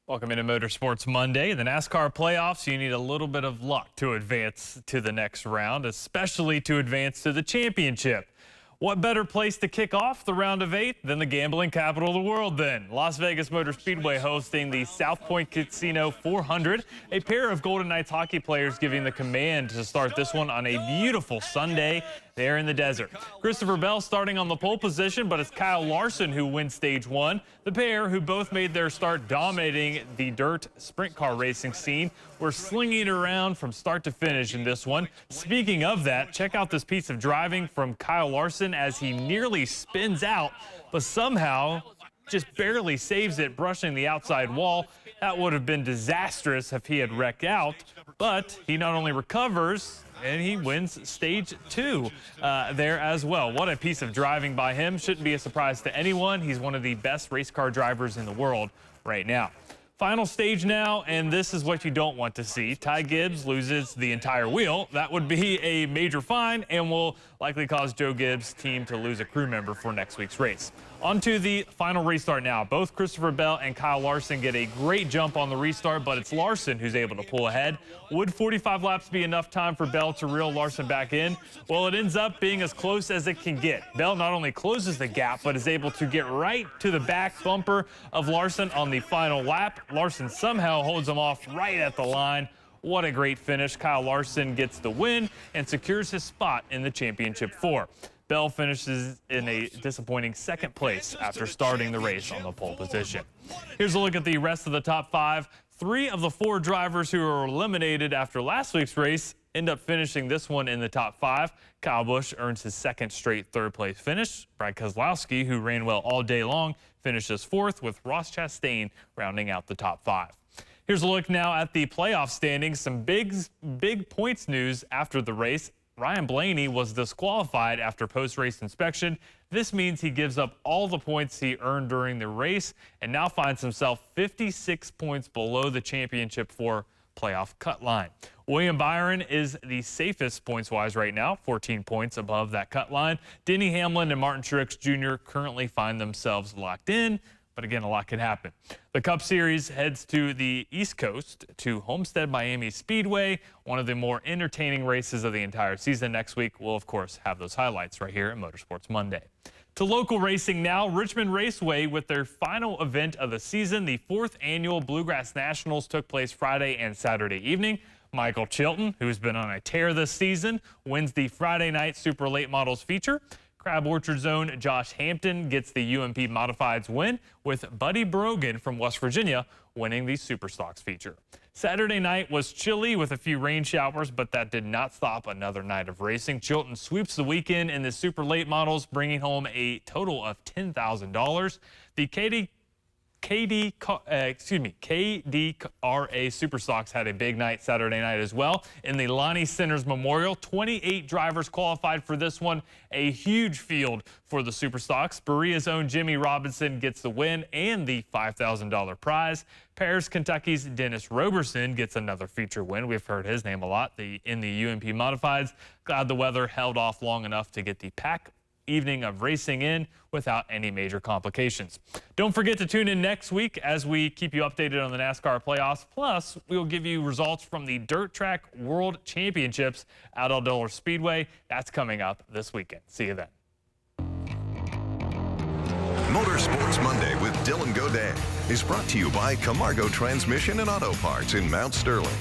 Welcome into Motorsports Monday. The NASCAR playoffs, you need a little bit of luck to advance to the next round, especially to advance to the championship. What better place to kick off the round of 8 than the gambling capital of the world then? Las Vegas Motor Speedway hosting the South Point Casino 400. A pair of Golden Knights hockey players giving the command to start this one on a beautiful Sunday there in the desert. Christopher Bell starting on the pole position, but it's Kyle Larson who wins stage 1. The pair, who both made their start dominating the dirt sprint car racing scene, were slinging it around from start to finish in this one. Speaking of that, check out this piece of driving from Kyle Larson as he nearly spins out, but somehow just barely saves it, brushing the outside wall. That would have been disastrous if he had wrecked out, but he not only recovers, and he wins stage 2 there as well. What a piece of driving by him. Shouldn't be a surprise to anyone. He's one of the best race car drivers in the world right now. Final stage now, and this is what you don't want to see. Ty Gibbs loses the entire wheel. That would be a major fine and will likely cause Joe Gibbs' team to lose a crew member for next week's race. On to the final restart now. Both Christopher Bell and Kyle Larson get a great jump on the restart, but it's Larson who's able to pull ahead. Would 45 laps be enough time for Bell to reel Larson back in? Well, it ends up being as close as it can get. Bell not only closes the gap, but is able to get right to the back bumper of Larson on the final lap. Larson somehow holds him off right at the line. What a great finish. Kyle Larson gets the win and secures his spot in the championship 4. Bell finishes in a disappointing second place after starting the race on the pole position. Here's a look at the rest of the top 5. 3 of the 4 drivers who were eliminated after last week's race end up finishing this one in the top 5. Kyle Busch earns his second straight third-place finish. Brad Keselowski, who ran well all day long, finishes 4th, with Ross Chastain rounding out the top 5. Here's a look now at the playoff standings. Some big points news after the race. Ryan Blaney was disqualified after post-race inspection. This means he gives up all the points he earned during the race and now finds himself 56 points below the championship 4 playoff cut line. William Byron is the safest points-wise right now, 14 points above that cut line. Denny Hamlin and Martin Truex Jr. currently find themselves locked in, but again, a lot can happen. The Cup Series heads to the East Coast to Homestead Miami Speedway, one of the more entertaining races of the entire season. Next week, we'll, of course, have those highlights right here at Motorsports Monday. To local racing now, Richmond Raceway with their final event of the season. The 4th annual Bluegrass Nationals took place Friday and Saturday evening. Michael Chilton, who's been on a tear this season, wins the Friday night Super Late Models feature. Crab Orchard's own Josh Hampton gets the UMP Modifieds win, with Buddy Brogan from West Virginia winning the Superstocks feature. Saturday night was chilly with a few rain showers, but that did not stop another night of racing. Chilton sweeps the weekend in the Super Late Models, bringing home a total of $10,000. The KDRA Superstocks had a big night Saturday night as well. In the Lonnie Centers Memorial, 28 drivers qualified for this one. A huge field for the Superstocks. Berea's own Jimmy Robinson gets the win and the $5,000 prize. Paris, Kentucky's Dennis Roberson gets another feature win. We've heard his name a lot in the UMP Modifieds. Glad the weather held off long enough to get the pack evening of racing in without any major complications. Don't forget to tune in next week as we keep you updated on the NASCAR playoffs. Plus, we will give you results from the Dirt Track World Championships at Eldora Speedway. That's coming up this weekend. See you then. Motorsports Monday with Dylan Godet is brought to you by Camargo Transmission and Auto Parts in Mount Sterling.